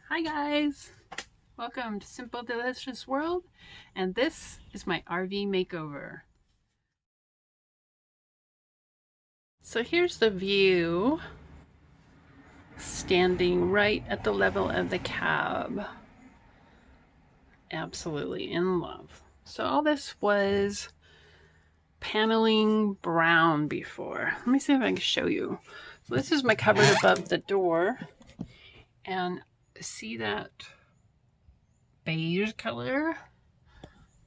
Hi guys! Welcome to Simple Delicious World, and this is my RV makeover. So here's the view, standing right at the level of the cab. Absolutely in love. So all this was paneling brown before. Let me see if I can show you. So this is my cupboard above the door, and see that beige color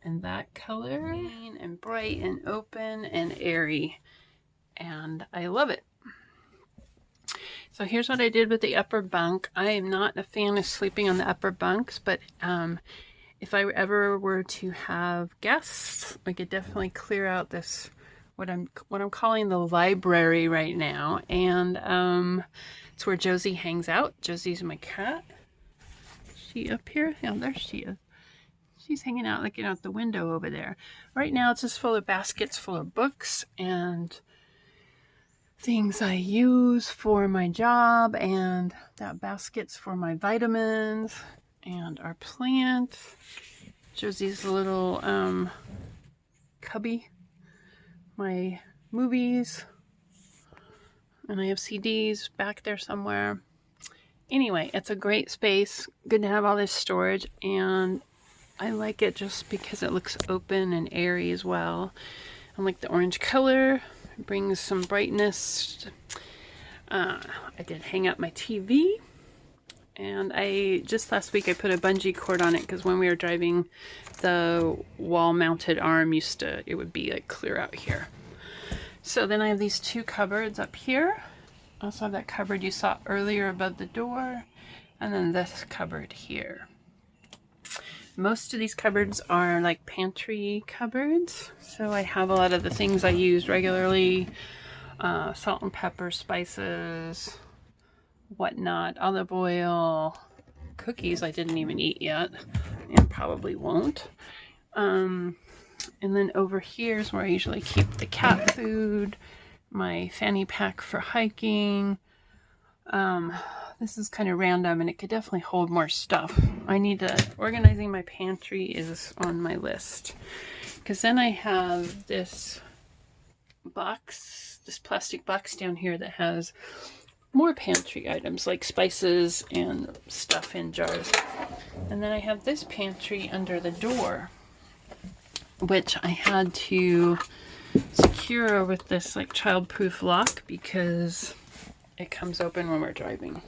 and that color, and bright and open and airy, and I love it. So here's what I did with the upper bunk. I am not a fan of sleeping on the upper bunks, but if I ever were to have guests, I could definitely clear out this what I'm calling the library right now, and it's where Josie hangs out. Josie's my cat. Is she up here? Yeah, there she is. She's hanging out, looking out the window over there. Right now it's just full of baskets full of books and things I use for my job, and that basket's for my vitamins and our plant. Josie's little cubby, my movies, and I have CDs back there somewhere. Anyway, it's a great space. Good to have all this storage, and I like it just because it looks open and airy as well. I like the orange color. It brings some brightness. I did hang up my TV, and just last week I put a bungee cord on it because when we were driving, the wall-mounted arm it would be like clear out here. So then I have these two cupboards up here. I also have that cupboard you saw earlier above the door, and then this cupboard here. Most of these cupboards are like pantry cupboards, so I have a lot of the things I use regularly, salt and pepper, spices, whatnot, olive oil, cookies I didn't even eat yet and probably won't. And then over here is where I usually keep the cat food, my fanny pack for hiking. This is kind of random, and it could definitely hold more stuff. Organizing my pantry is on my list. Because then I have this box, this plastic box down here that has more pantry items like spices and stuff in jars. And then I have this pantry under the door, which I had to secure with this like child-proof lock because it comes open when we're driving.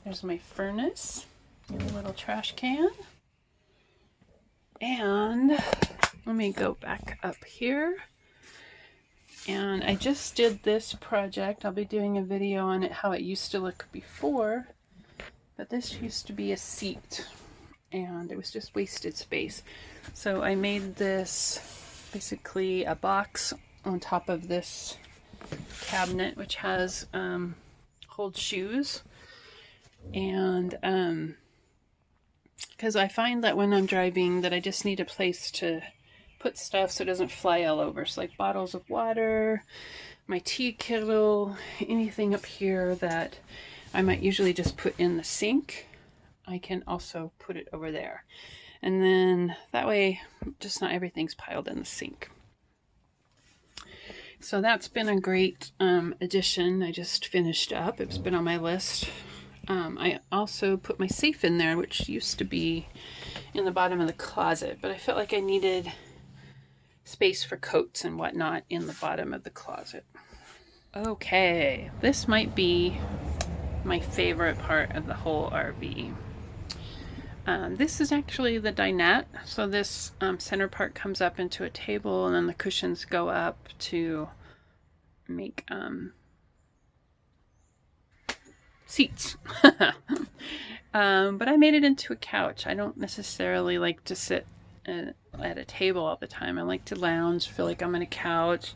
There's my furnace, a little trash can, and let me go back up here. And I just did this project. I'll be doing a video on it, how it used to look before, but this used to be a seat and it was just wasted space. So I made this basically a box on top of this cabinet, which has holds shoes. And because I find that when I'm driving that I just need a place to put stuff so it doesn't fly all over. So like bottles of water, my tea kettle, anything up here that I might usually just put in the sink, I can also put it over there. And then that way just not everything's piled in the sink. So that's been a great addition. I just finished up. It's been on my list. I also put my safe in there, which used to be in the bottom of the closet, but I felt like I needed space for coats and whatnot in the bottom of the closet. Okay, this might be my favorite part of the whole RV. This is actually the dinette. So this center part comes up into a table, and then the cushions go up to make seats. But I made it into a couch. I don't necessarily like to sit at a table all the time. I like to lounge, feel like I'm on a couch.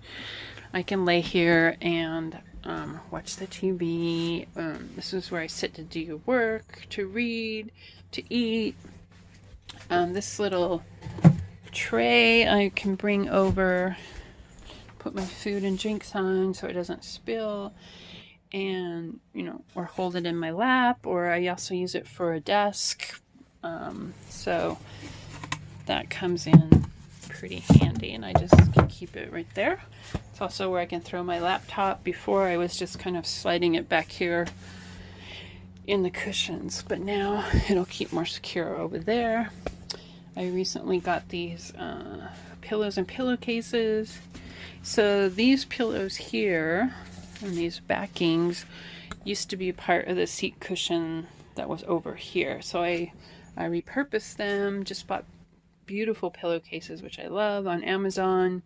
I can lay here and watch the TV. This is where I sit to do work, to read, to eat. This little tray I can bring over, put my food and drinks on so it doesn't spill. and, you know, or hold it in my lap, or I also use it for a desk. So that comes in pretty handy, and I just can keep it right there. It's also where I can throw my laptop. Before I was just kind of sliding it back here in the cushions, but now it'll keep more secure over there. I recently got these pillows and pillowcases. So these pillows here and these backings used to be part of the seat cushion that was over here. So I repurposed them, just bought beautiful pillowcases, which I love, on Amazon,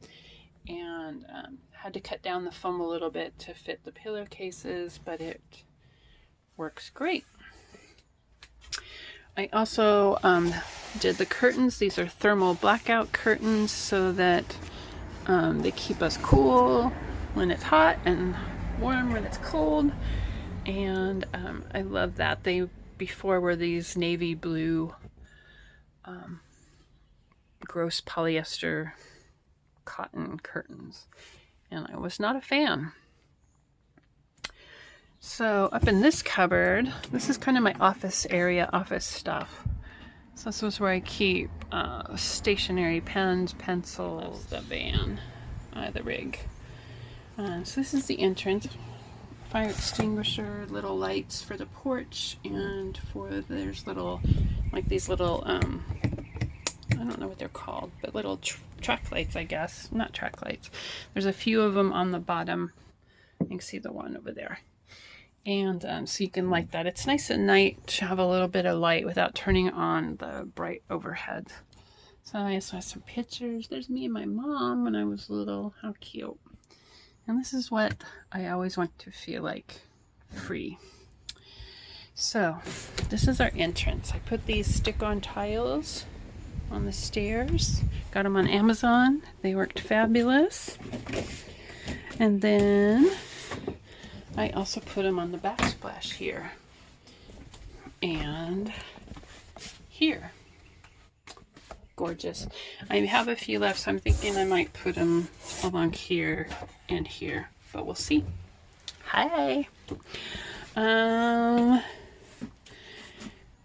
and had to cut down the foam a little bit to fit the pillowcases, but it works great. I also did the curtains. These are thermal blackout curtains so that they keep us cool when it's hot and warm when it's cold. And I love that. They before were these navy blue gross polyester cotton curtains, and I was not a fan. So up in this cupboard, this is kind of my office area, office stuff. So this is where I keep stationery, pens, pencils, the van, the rig. So this is the entrance. Fire extinguisher, little lights for the porch, and there's little, like these little, I don't know what they're called, but little track lights, I guess. Not track lights. There's a few of them on the bottom. You can see the one over there. And so you can light that. It's nice at night to have a little bit of light without turning on the bright overhead. So I also have some pictures. There's me and my mom when I was little. How cute. And this is what I always want to feel like, free. So this is our entrance. I put these stick-on tiles on the stairs. Got them on Amazon. They worked fabulous. And then I also put them on the backsplash here and here. Gorgeous. I have a few left, so I'm thinking I might put them along here and here, but we'll see. Hi.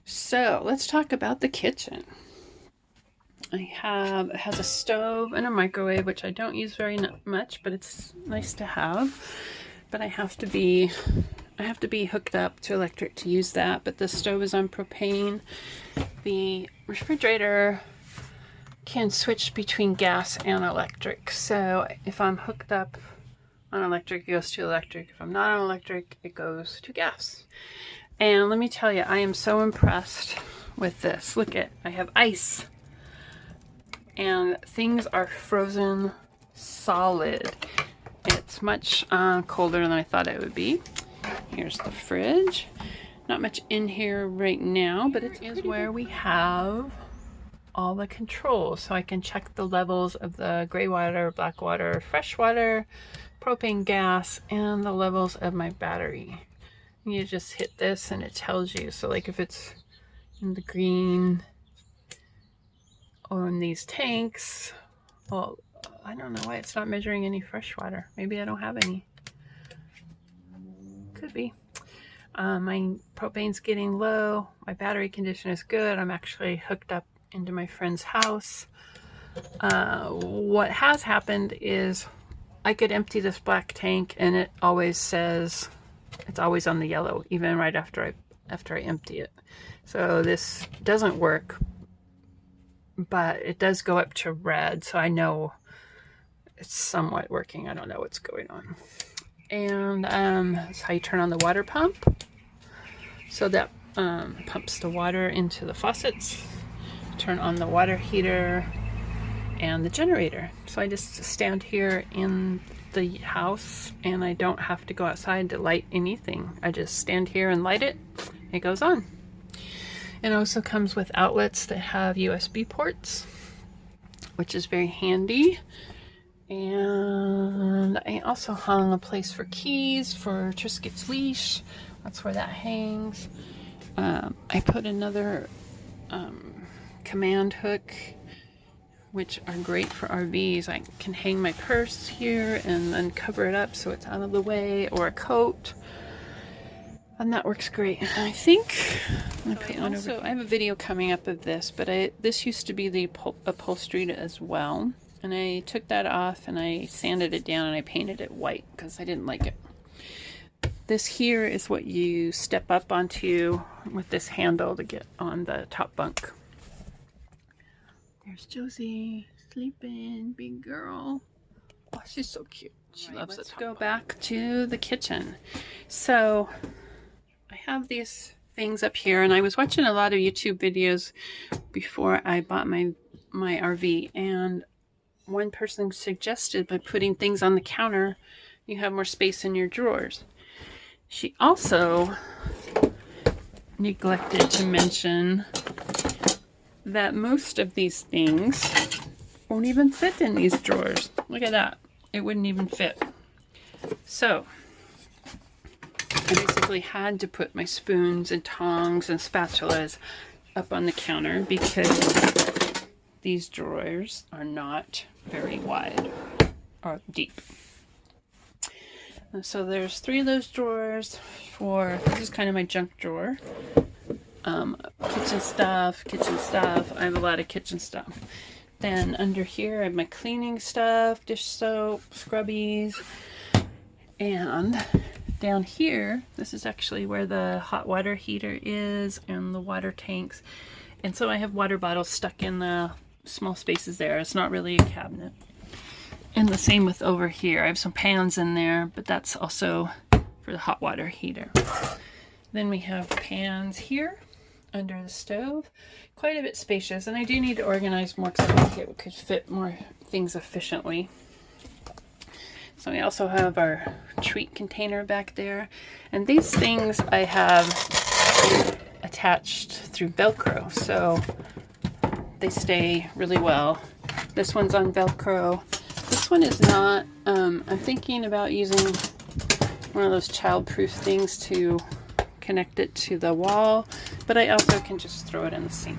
So let's talk about the kitchen. It has a stove and a microwave, which I don't use very much, but it's nice to have. But I have to be hooked up to electric to use that. But the stove is on propane. The refrigerator can switch between gas and electric. So if I'm hooked up on electric, it goes to electric. If I'm not on electric, it goes to gas. And let me tell you, I am so impressed with this. Look at, I have ice. And things are frozen solid. It's much colder than I thought it would be. Here's the fridge. Not much in here right now, but it is where we have all the controls. So I can check the levels of the gray water, black water, fresh water, propane gas, and the levels of my battery. And you just hit this and it tells you. So like if it's in the green or in these tanks, well, I don't know why it's not measuring any fresh water. Maybe I don't have any. Could be. My propane's getting low. My battery condition is good. I'm actually hooked up into my friend's house. What has happened is I could empty this black tank and it always says, it's always on the yellow, even right after I empty it. So this doesn't work, but it does go up to red, so I know it's somewhat working. I don't know what's going on. And that's how you turn on the water pump. So that pumps the water into the faucets. Turn on the water heater and the generator. So I just stand here in the house and I don't have to go outside to light anything. I just stand here and light it. It goes on. It also comes with outlets that have USB ports, which is very handy. And I also hung a place for keys for Triscuit's leash. That's where that hangs. I put another command hook, which are great for RVs. I can hang my purse here and then cover it up so it's out of the way, or a coat. And that works great. I think I'm gonna put one over. I have a video coming up of this, but this used to be the upholstery as well. And I took that off and I sanded it down and I painted it white because I didn't like it. This here is what you step up onto with this handle to get on the top bunk. There's Josie sleeping, big girl. Oh, she's so cute. She loves it. Let's go back to the kitchen. So I have these things up here, and I was watching a lot of YouTube videos before I bought my RV, and one person suggested by putting things on the counter, you have more space in your drawers. She also neglected to mention that most of these things won't even fit in these drawers. Look at that. It wouldn't even fit. So I basically had to put my spoons and tongs and spatulas up on the counter because these drawers are not very wide or deep. And so there's 3 of those drawers for, this is kind of my junk drawer. Kitchen stuff. I have a lot of kitchen stuff. Then under here I have my cleaning stuff, dish soap, scrubbies, and down here, this is actually where the hot water heater is and the water tanks. And so I have water bottles stuck in the small spaces there. It's not really a cabinet. And the same with over here. I have some pans in there, but that's also for the hot water heater. Then we have pans here under the stove. Quite a bit spacious, and I do need to organize more because I think it could fit more things efficiently. So we also have our treat container back there, and these things I have attached through Velcro, so they stay really well. This one's on Velcro. This one is not. I'm thinking about using one of those child-proof things to connect it to the wall, but I also can just throw it in the sink.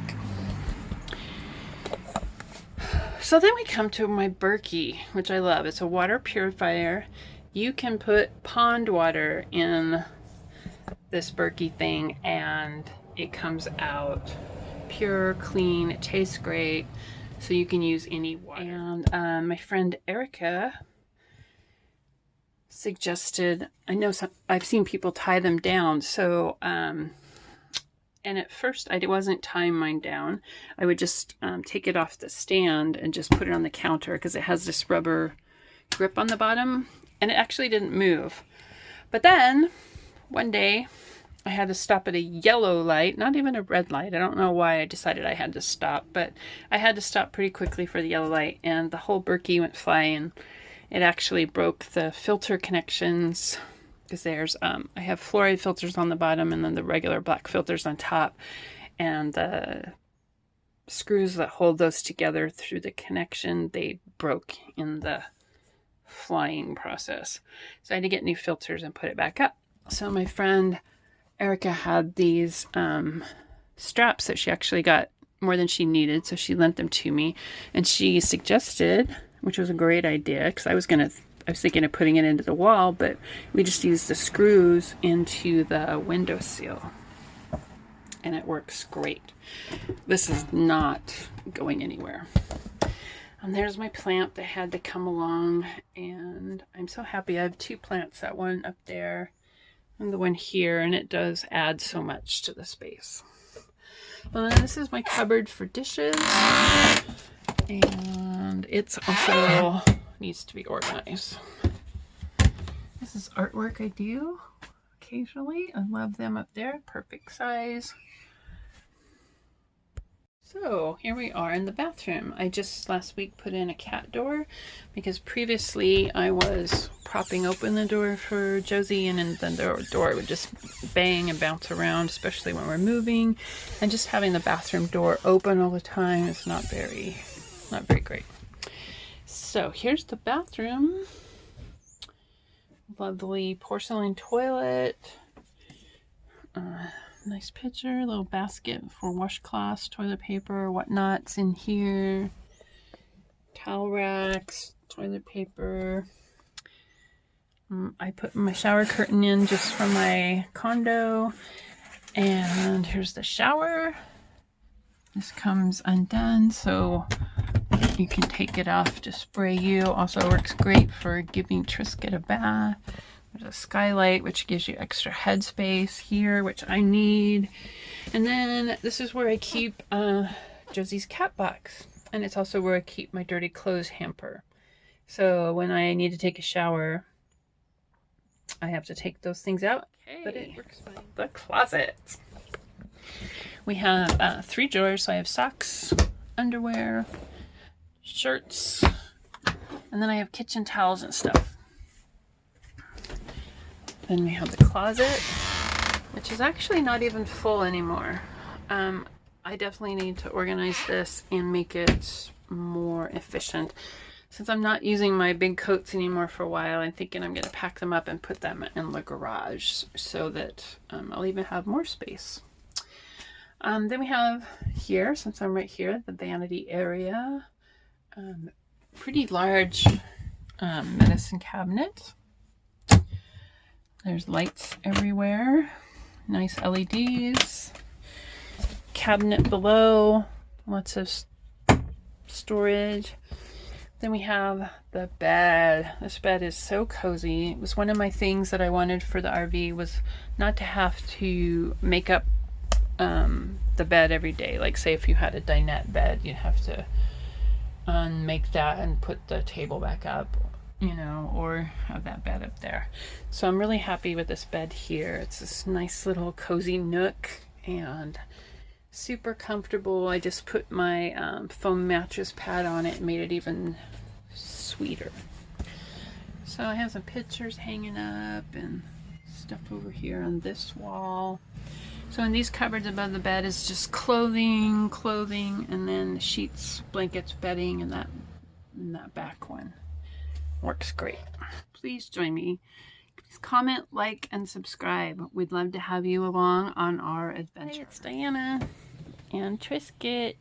So then we come to my Berkey, which I love. It's a water purifier. You can put pond water in this Berkey thing and it comes out pure, clean, it tastes great. So you can use any water. And my friend Erica suggested, I know I've seen people tie them down, so and at first I wasn't tying mine down. I would just take it off the stand and just put it on the counter because it has this rubber grip on the bottom, and it actually didn't move. But then one day I had to stop at a yellow light, not even a red light. I don't know why I decided I had to stop, but I had to stop pretty quickly for the yellow light, and the whole Berkey went flying. It actually broke the filter connections because there's, I have fluoride filters on the bottom and then the regular black filters on top. And the screws that hold those together through the connection, they broke in the flying process. So I had to get new filters and put it back up. So my friend Erica had these straps that she actually got more than she needed. So she lent them to me, and she suggested, which was a great idea, because I was thinking of putting it into the wall, but we just used the screws into the windowsill, and it works great. This is not going anywhere. And there's my plant that had to come along, and I'm so happy I have 2 plants, that one up there and the one here, and it does add so much to the space. Well, then this is my cupboard for dishes, and it's also needs to be organized. This is artwork I do occasionally. I love them up there, perfect size. So here we are in the bathroom. I just last week put in a cat door because previously I was propping open the door for Josie, and then the door would just bang and bounce around, especially when we're moving. And just having the bathroom door open all the time is not very great. So here's the bathroom. Lovely porcelain toilet. Nice picture, little basket for washcloths, toilet paper, whatnot's in here. Towel racks, toilet paper. I put my shower curtain in just from my condo. And here's the shower. This comes undone, so you can take it off to spray you. Also works great for giving Trisket a bath. There's a skylight, which gives you extra headspace here, which I need. And then this is where I keep Josie's cat box. And it's also where I keep my dirty clothes hamper. So when I need to take a shower, I have to take those things out. Okay. But it works fine. The closet. We have 3 drawers, so I have socks, underwear, shirts, and then I have kitchen towels and stuff. Then we have the closet, which is actually not even full anymore. I definitely need to organize this and make it more efficient. Since I'm not using my big coats anymore for a while, I'm thinking I'm going to pack them up and put them in the garage so that I'll even have more space. Then we have here, since I'm right here, the vanity area. Pretty large medicine cabinet. There's lights everywhere. Nice LEDs. Cabinet below. Lots of storage. Then we have the bed. This bed is so cozy. It was one of my things that I wanted for the RV, was not to have to make up the bed every day. Like say if you had a dinette bed, you'd have to unmake that and put the table back up, you know, or have that bed up there. So I'm really happy with this bed here. It's this nice little cozy nook and super comfortable. I just put my foam mattress pad on it and made it even sweeter. So I have some pictures hanging up and stuff over here on this wall. So in these cupboards above the bed is just clothing, and then sheets, blankets, bedding, and that back one. Works great. Please join me. Please comment, like, and subscribe. We'd love to have you along on our adventure. Hey, it's Diana and Trisket.